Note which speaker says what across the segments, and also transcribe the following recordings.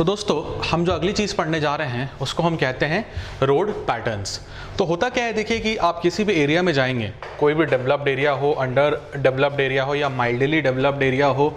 Speaker 1: तो दोस्तों हम जो अगली चीज़ पढ़ने जा रहे हैं उसको हम कहते हैं रोड पैटर्न्स। तो होता क्या है, देखिए कि आप किसी भी एरिया में जाएंगे, कोई भी डेवलप्ड एरिया हो, अंडर डेवलप्ड एरिया हो या माइल्डली डेवलप्ड एरिया हो,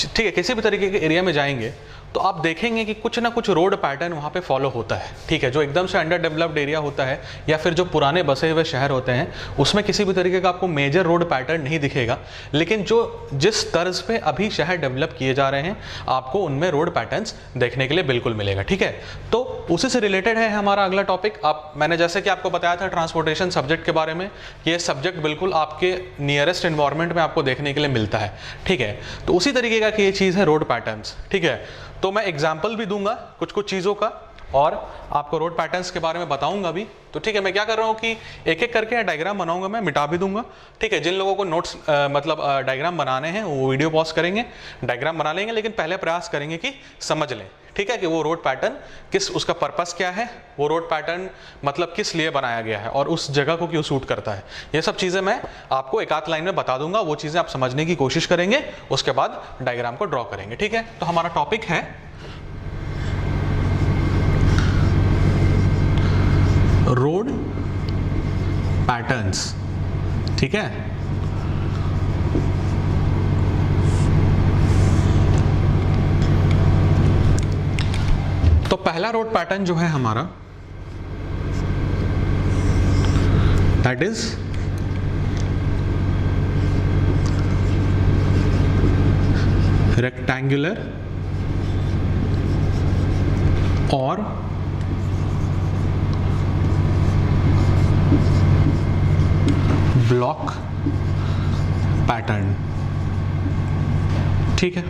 Speaker 1: ठीक है, किसी भी तरीके के एरिया में जाएंगे तो आप देखेंगे कि कुछ ना कुछ रोड पैटर्न वहाँ पे फॉलो होता है। ठीक है, जो एकदम से अंडर डेवलप्ड एरिया होता है या फिर जो पुराने बसे हुए शहर होते हैं उसमें किसी भी तरीके का आपको मेजर रोड पैटर्न नहीं दिखेगा, लेकिन जो जिस तर्ज पे अभी शहर डेवलप किए जा रहे हैं आपको उनमें रोड पैटर्न्स देखने के लिए बिल्कुल मिलेगा। ठीक है, तो उसी से रिलेटेड है हमारा अगला टॉपिक। मैंने जैसे कि आपको बताया था ट्रांसपोर्टेशन सब्जेक्ट के बारे में, ये सब्जेक्ट बिल्कुल आपके नियरेस्ट एनवायरनमेंट में आपको देखने के लिए मिलता है। ठीक है, तो उसी तरीके का कि ये चीज़ है रोड पैटर्न्स। ठीक है, तो मैं एग्जाम्पल भी दूंगा कुछ कुछ चीज़ों का और आपको रोड पैटर्न्स के बारे में बताऊंगा भी। तो ठीक है, मैं क्या कर रहा हूँ कि एक एक करके डायग्राम बनाऊंगा, मैं मिटा भी दूंगा। ठीक है, जिन लोगों को नोट्स डायग्राम बनाने हैं वो वीडियो पॉज करेंगे, डायग्राम बना लेंगे, लेकिन पहले प्रयास करेंगे कि समझ लें। ठीक है, कि वो रोड पैटर्न किस, उसका पर्पस क्या है, वो रोड पैटर्न मतलब किस लिए बनाया गया है और उस जगह को क्यों सूट करता है। ये सब चीज़ें मैं आपको एक आध लाइन में बता दूंगा, वो चीज़ें आप समझने की कोशिश करेंगे, उसके बाद डायग्राम को ड्रॉ करेंगे। ठीक है, तो हमारा टॉपिक है रोड पैटर्न्स। ठीक है, तो पहला रोड पैटर्न जो है हमारा, दैट इज रेक्टेंगुलर और ब्लॉक पैटर्न। ठीक है,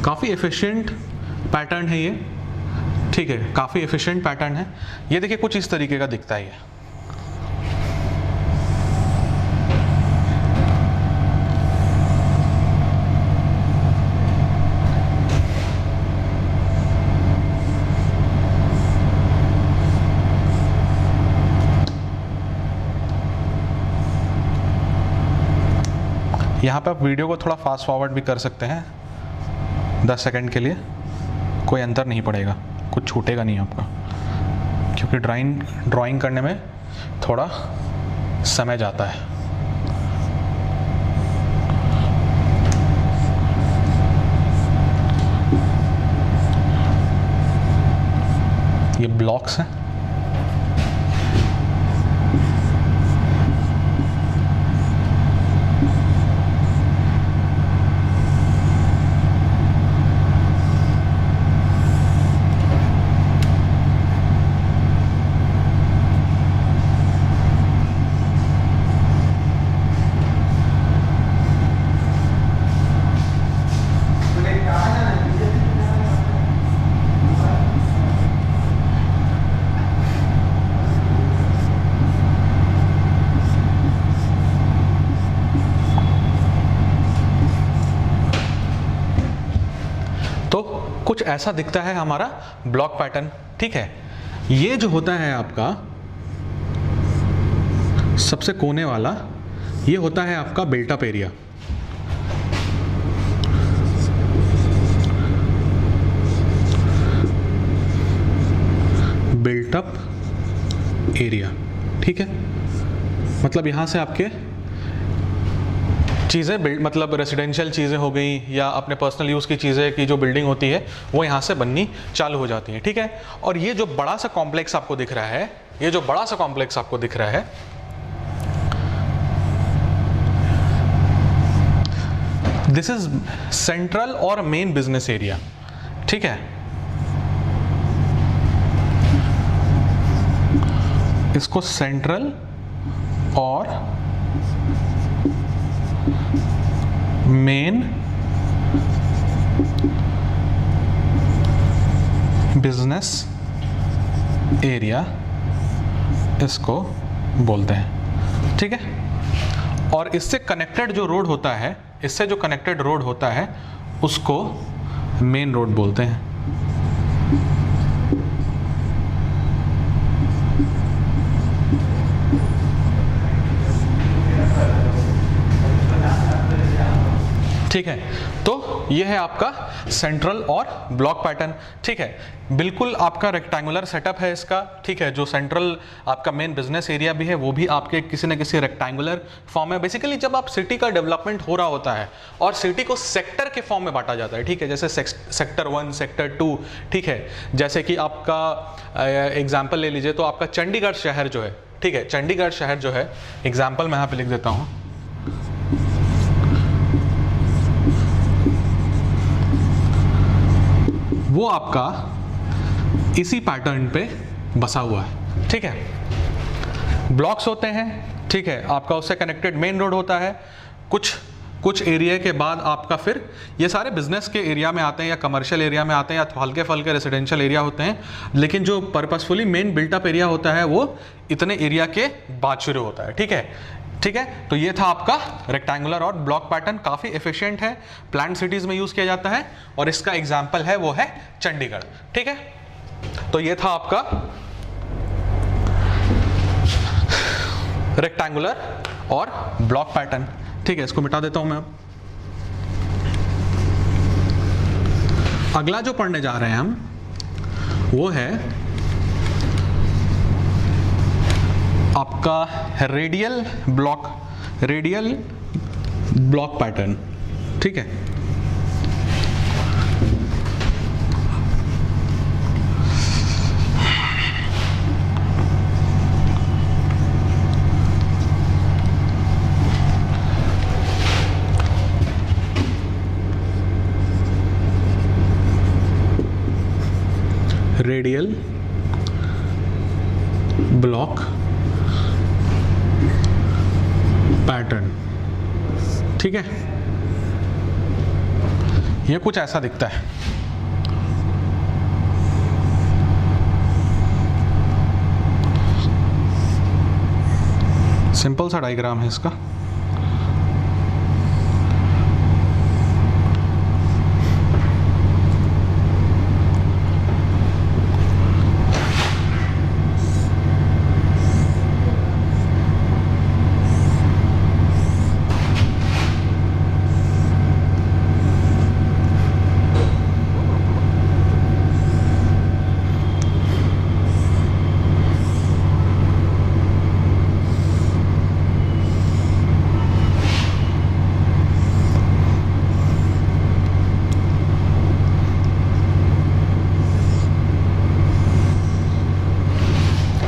Speaker 1: काफ़ी एफिशिएंट पैटर्न है ये। ठीक है, काफ़ी एफिशिएंट पैटर्न है ये। देखिए कुछ इस तरीके का दिखता है ये। यहाँ पे आप वीडियो को थोड़ा फास्ट फॉरवर्ड भी कर सकते हैं 10 सेकंड के लिए, कोई अंतर नहीं पड़ेगा, कुछ छूटेगा नहीं आपका, क्योंकि ड्राइंग करने में थोड़ा समय जाता है। ये ब्लॉक्स हैं। तो कुछ ऐसा दिखता है हमारा ब्लॉक पैटर्न। ठीक है, ये जो होता है आपका सबसे कोने वाला, ये होता है आपका बिल्टअप एरिया। Built up area. ठीक है, मतलब यहां से आपके चीज़ें मतलब रेसिडेंशियल चीज़ें हो गई या अपने पर्सनल यूज़ की चीज़ें की जो बिल्डिंग होती है वो यहाँ से बननी चालू हो जाती है। ठीक है, और ये जो बड़ा सा कॉम्प्लेक्स आपको दिख रहा है, ये जो बड़ा सा कॉम्प्लेक्स आपको दिख रहा है, दिस इज सेंट्रल और मेन बिजनेस एरिया। ठीक है, इसको सेंट्रल और मेन बिजनेस एरिया इसको बोलते हैं। ठीक है, और इससे कनेक्टेड जो रोड होता है, इससे जो कनेक्टेड रोड होता है उसको मेन रोड बोलते हैं। ठीक है, तो ये है आपका सेंट्रल और ब्लॉक पैटर्न, ठीक है। बिल्कुल आपका रेक्टेंगुलर सेटअप है इसका, ठीक है। जो सेंट्रल आपका मेन बिजनेस एरिया भी है वो भी आपके किसी न किसी रेक्टेंगुलर फॉर्म में। बेसिकली जब आप सिटी का डेवलपमेंट हो रहा होता है और सिटी को सेक्टर के फॉर्म में बांटा जाता है, ठीक है, जैसे सेक्टर 1, सेक्टर 2, ठीक है। जैसे कि आपका एग्जाम्पल ले लीजिए तो आपका चंडीगढ़ शहर जो है, ठीक है, चंडीगढ़ शहर जो है, एग्जाम्पल मैं यहाँ पे लिख देता हूँ, वो आपका इसी पैटर्न पे बसा हुआ है, ठीक है। ब्लॉक्स होते हैं, ठीक है, आपका उससे कनेक्टेड मेन रोड होता है। कुछ एरिया के बाद आपका फिर ये सारे बिजनेस के एरिया में आते हैं या कमर्शियल एरिया में आते हैं या हल्के फल्के रेसिडेंशियल एरिया होते हैं, लेकिन जो पर्पसफुली मेन बिल्टअप एरिया होता है वो इतने एरिया के बाद शुरू होता है, ठीक है, ठीक है। तो ये था आपका रेक्टेंगुलर और ब्लॉक पैटर्न, काफ़ी एफिशिएंट है, प्लान्ड सिटीज़ में यूज़ किया जाता है और इसका एग्जाम्पल है वो है चंडीगढ़, ठीक है। तो ये था आपका रेक्टेंगुलर और ब्लॉक पैटर्न, ठीक है। इसको मिटा देता हूं मैं। अगला जो पढ़ने जा रहे हैं हम वो है आपका रेडियल ब्लॉक पैटर्न, ठीक है। रेडियल ब्लॉक पैटर्न, ठीक है। ये कुछ ऐसा दिखता है। सिंपल सा डायग्राम है इसका।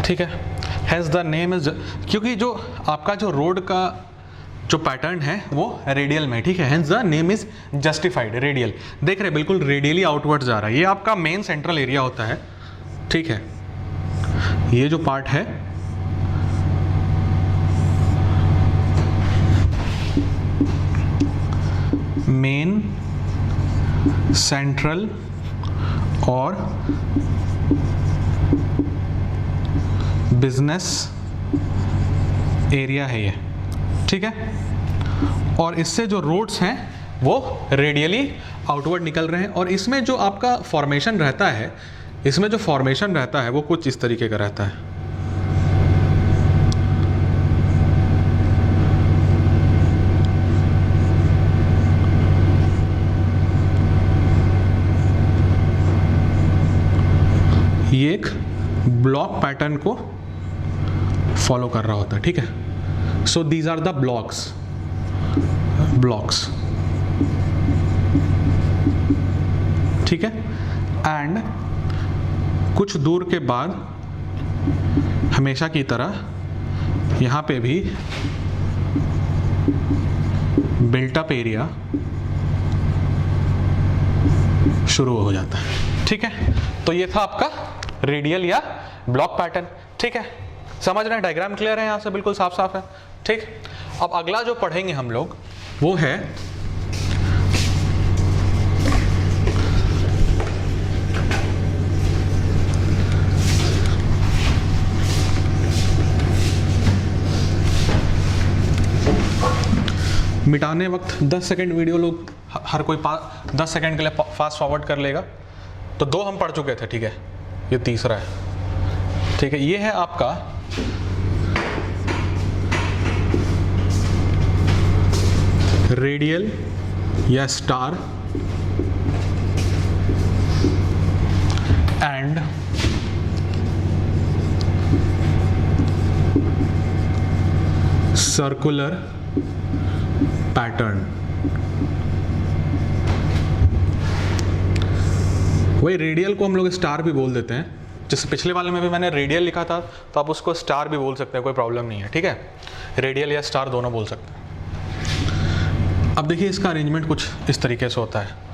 Speaker 1: ठीक है, हैज़ द नेम इज, क्योंकि जो आपका जो रोड का जो पैटर्न है वो रेडियल में, ठीक है, hence the name is justified. Radial देख रहे, बिल्कुल रेडियली आउटवर्ड जा रहा है। ये आपका मेन सेंट्रल एरिया होता है, ठीक है। ये जो पार्ट है मेन सेंट्रल और बिजनेस एरिया है ये, ठीक है। और इससे जो रोड्स हैं वो रेडियली आउटवर्ड निकल रहे हैं और इसमें जो आपका फॉर्मेशन रहता है, इसमें जो फॉर्मेशन रहता है वो कुछ इस तरीके का रहता है। ये एक ब्लॉक पैटर्न को फॉलो कर रहा होता है, ठीक है। So these are the blocks, ठीक है। एंड कुछ दूर के बाद हमेशा की तरह यहाँ पे भी बिल्टअप एरिया शुरू हो जाता है, ठीक है। तो ये था आपका रेडियल या ब्लॉक पैटर्न, ठीक है। समझ रहे हैं, डायग्राम क्लियर है यहाँ से, बिल्कुल साफ साफ है, ठीक। अब अगला जो पढ़ेंगे हम लोग वो है मिटाने वक्त 10 सेकंड वीडियो लोग हर कोई 10 सेकंड के लिए फास्ट फॉरवर्ड कर लेगा। तो 2 हम पढ़ चुके थे, ठीक है, ये तीसरा है, ठीक है। ये है आपका रेडियल या स्टार एंड सर्कुलर पैटर्न। वही रेडियल को हम लोग स्टार भी बोल देते हैं, जैसे पिछले वाले में भी मैंने रेडियल लिखा था, तो आप उसको स्टार भी बोल सकते हैं, कोई प्रॉब्लम नहीं है, ठीक है। रेडियल या स्टार दोनों बोल सकते हैं। अब देखिए इसका अरेंजमेंट कुछ इस तरीके से होता है।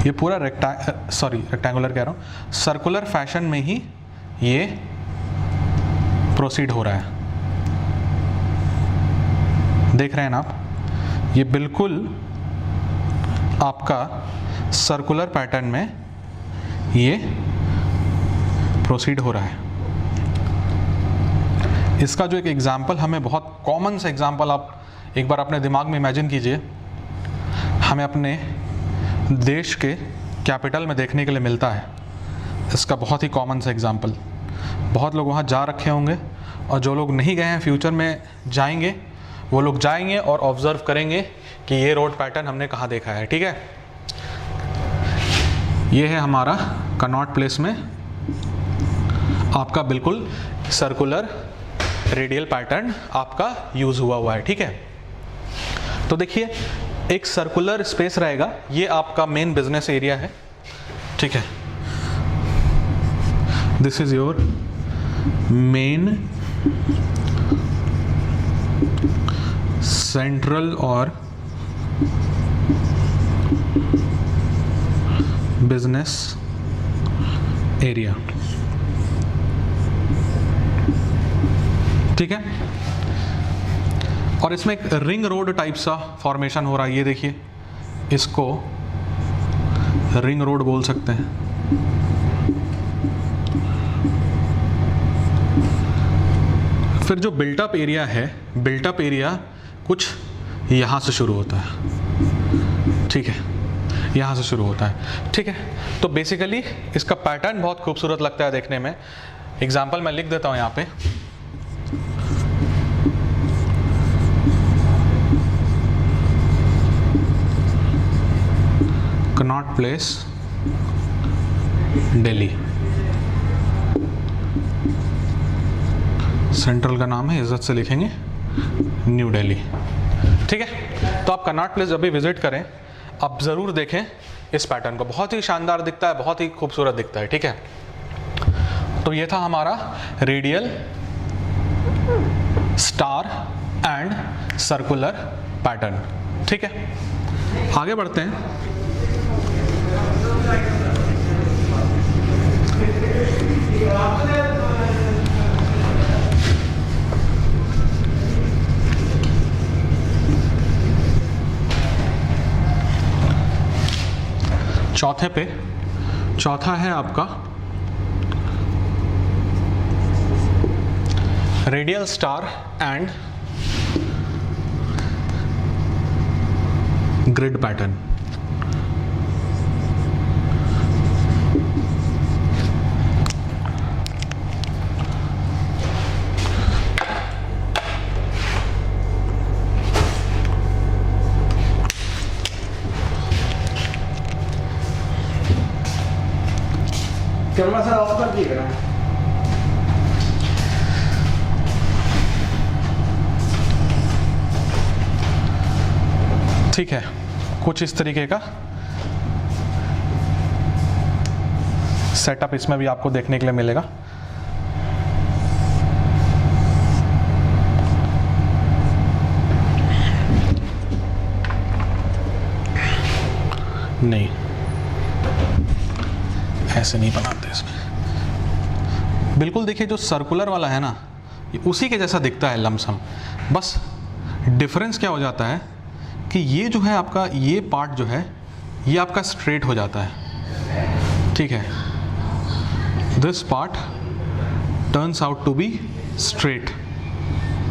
Speaker 1: ये पूरा रेक्टेंगुलर कह रहा हूँ, सर्कुलर फैशन में ही ये प्रोसीड हो रहा है। देख रहे हैं ना आप, ये बिल्कुल आपका सर्कुलर पैटर्न में ये प्रोसीड हो रहा है। इसका जो एक एग्जाम्पल हमें बहुत कॉमन सा एग्जाम्पल आप एक बार अपने दिमाग में इमेजिन कीजिए, हमें अपने देश के कैपिटल में देखने के लिए मिलता है। इसका बहुत ही कॉमन सा एग्जाम्पल, बहुत लोग वहाँ जा रखे होंगे, और जो लोग नहीं गए हैं फ्यूचर में जाएंगे, वो लोग जाएंगे और ऑब्जर्व करेंगे कि ये रोड पैटर्न हमने कहाँ देखा है, ठीक है। ये है हमारा कनॉट प्लेस में आपका बिल्कुल सर्कुलर रेडियल पैटर्न आपका यूज हुआ है, ठीक है। तो देखिए एक सर्कुलर स्पेस रहेगा, ये आपका मेन बिजनेस एरिया है, ठीक है। This is your main central और बिजनेस एरिया, ठीक है। और इसमें एक रिंग रोड टाइप सा फॉर्मेशन हो रहा है, ये देखिए, इसको रिंग रोड बोल सकते हैं। फिर जो बिल्टअप एरिया है, बिल्टअप एरिया कुछ यहाँ से शुरू होता है, ठीक है, यहाँ से शुरू होता है, ठीक है। तो बेसिकली इसका पैटर्न बहुत खूबसूरत लगता है देखने में। एग्जाम्पल मैं लिख देता हूँ यहाँ पे, कनॉट प्लेस, दिल्ली। सेंट्रल का नाम है, इज्जत से लिखेंगे न्यू दिल्ली, ठीक है। तो आप कनॉट प्लेस जब भी विजिट करें, आप ज़रूर देखें इस पैटर्न को, बहुत ही शानदार दिखता है, बहुत ही खूबसूरत दिखता है, ठीक है। तो ये था हमारा radial, star and circular pattern, ठीक है। आगे बढ़ते हैं। चौथा है आपका radial star and grid pattern.
Speaker 2: Camera sir of कर दिएगा ना।
Speaker 1: ठीक है, कुछ इस तरीके का सेटअप इसमें भी आपको देखने के लिए मिलेगा। नहीं, ऐसे नहीं बनाते इसमें। बिल्कुल देखिए जो सर्कुलर वाला है ना, ये उसी के जैसा दिखता है लमसम। बस डिफरेंस क्या हो जाता है कि ये जो है आपका, ये पार्ट जो है ये आपका स्ट्रेट हो जाता है, ठीक है। This part turns out to be straight,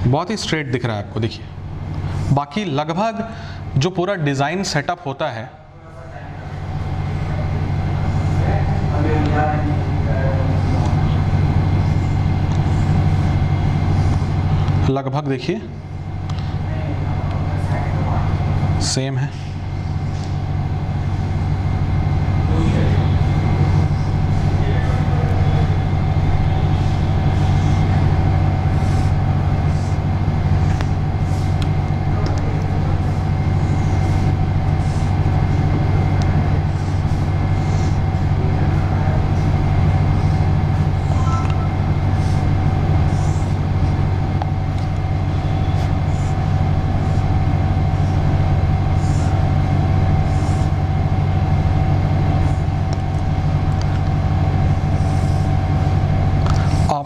Speaker 1: बहुत ही स्ट्रेट दिख रहा है आपको, देखिए। बाकी लगभग जो पूरा डिज़ाइन सेटअप होता है लगभग देखिए सेम है।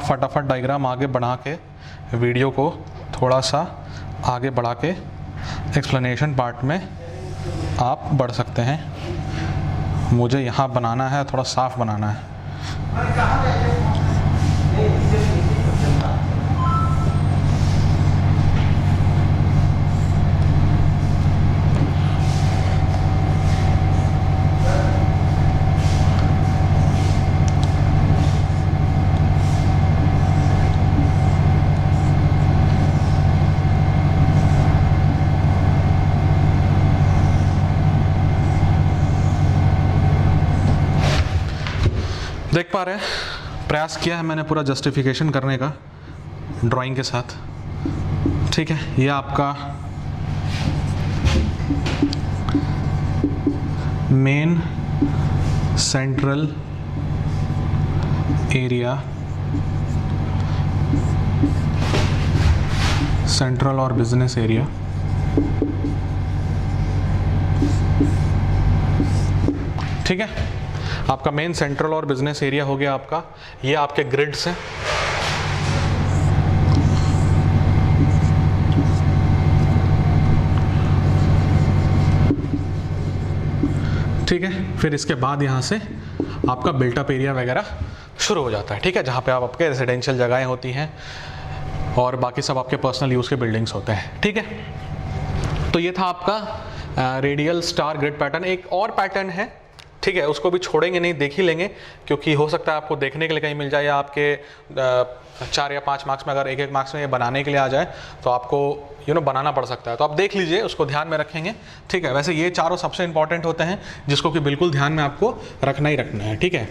Speaker 1: फटाफट डायग्राम आगे बढ़ा के वीडियो को थोड़ा सा आगे बढ़ा के एक्सप्लेनेशन पार्ट में आप बढ़ सकते हैं। मुझे यहाँ बनाना है, थोड़ा साफ बनाना है। देख पा रहे हैं, प्रयास किया है मैंने पूरा जस्टिफिकेशन करने का ड्राइंग के साथ, ठीक है। ये आपका मेन सेंट्रल एरिया, सेंट्रल और बिजनेस एरिया, ठीक है। आपका मेन सेंट्रल और बिजनेस एरिया हो गया आपका। ये आपके ग्रिड्स हैं, ठीक है। फिर इसके बाद यहाँ से आपका बिल्टअप एरिया वगैरह शुरू हो जाता है, ठीक है, जहाँ पे आपके रेजिडेंशियल जगहें होती हैं और बाकी सब आपके पर्सनल यूज़ के बिल्डिंग्स होते हैं, ठीक है। तो ये था आपका रेडियल स्टार ग्रिड पैटर्न। एक और पैटर्न है, ठीक है, उसको भी छोड़ेंगे नहीं, देख ही लेंगे, क्योंकि हो सकता है आपको देखने के लिए कहीं मिल जाए, या आपके 4 या 5 मार्क्स में अगर एक मार्क्स में ये बनाने के लिए आ जाए तो आपको बनाना पड़ सकता है। तो आप देख लीजिए, उसको ध्यान में रखेंगे, ठीक है। वैसे ये चारों सबसे इंपॉर्टेंट होते हैं जिसको कि बिल्कुल ध्यान में आपको रखना ही रखना है, ठीक है।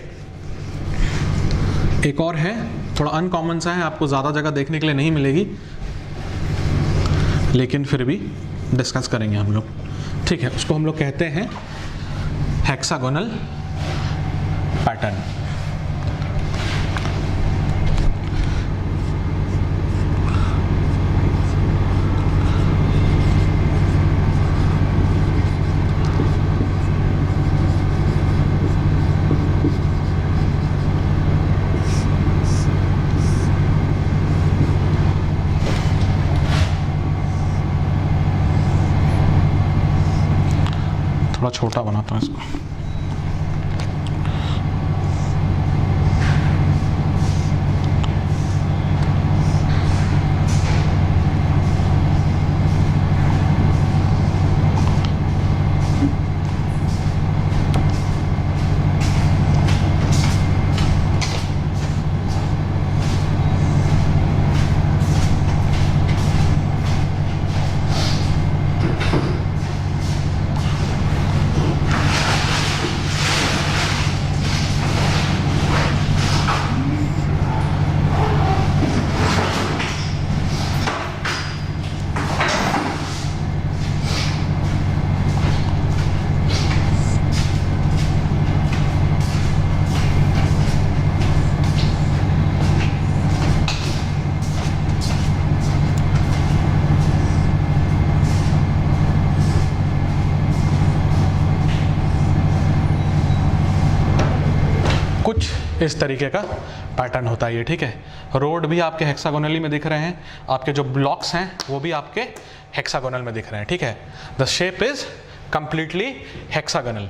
Speaker 1: एक और है, थोड़ा अनकॉमन सा है, आपको ज़्यादा जगह देखने के लिए नहीं मिलेगी, लेकिन फिर भी डिस्कस करेंगे हम लोग, ठीक है। उसको हम लोग कहते हैं हेक्सागोनल पैटर्न। थोड़ा छोटा बनाता हूँ इसको। इस तरीके का पैटर्न होता है ये, ठीक है। रोड भी आपके हेक्सागोनली में दिख रहे हैं, आपके जो ब्लॉक्स हैं वो भी आपके हेक्सागोनल में दिख रहे हैं, ठीक है। The shape is completely hexagonal,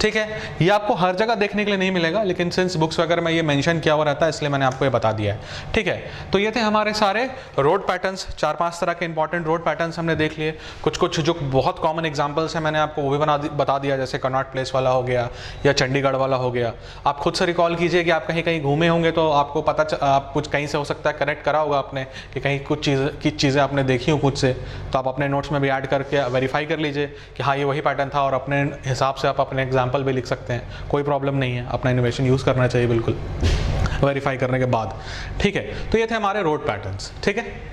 Speaker 1: ठीक है। ये आपको हर जगह देखने के लिए नहीं मिलेगा, लेकिन सिंस बुक्स वगैरह में ये मेंशन किया हुआ रहता है इसलिए मैंने आपको ये बता दिया है, ठीक है। तो ये थे हमारे सारे रोड पैटर्न्स, 4-5 तरह के इंपॉर्टेंट रोड पैटर्न्स हमने देख लिए। कुछ जो बहुत कॉमन एग्जांपल्स हैं मैंने आपको वो भी बता दिया, जैसे कनॉट प्लेस वाला हो गया या चंडीगढ़ वाला हो गया। आप खुद से रिकॉल कीजिए कि आप कहीं कहीं घूमे होंगे तो आपको आप कुछ कहीं से हो सकता है कनेक्ट करा होगा आपने कि कहीं कुछ चीज़ें आपने देखी हो खुद से, तो आप अपने नोट्स में भी ऐड करके वेरीफाई कर लीजिए कि हाँ ये वही पैटर्न था, और अपने हिसाब से आप अपने एग्जाम्पल भी लिख सकते हैं, कोई प्रॉब्लम नहीं है। अपना इनोवेशन यूज़ करना चाहिए बिल्कुल वेरीफाई करने के बाद, ठीक है। तो ये थे हमारे रोड पैटर्न्स, ठीक है।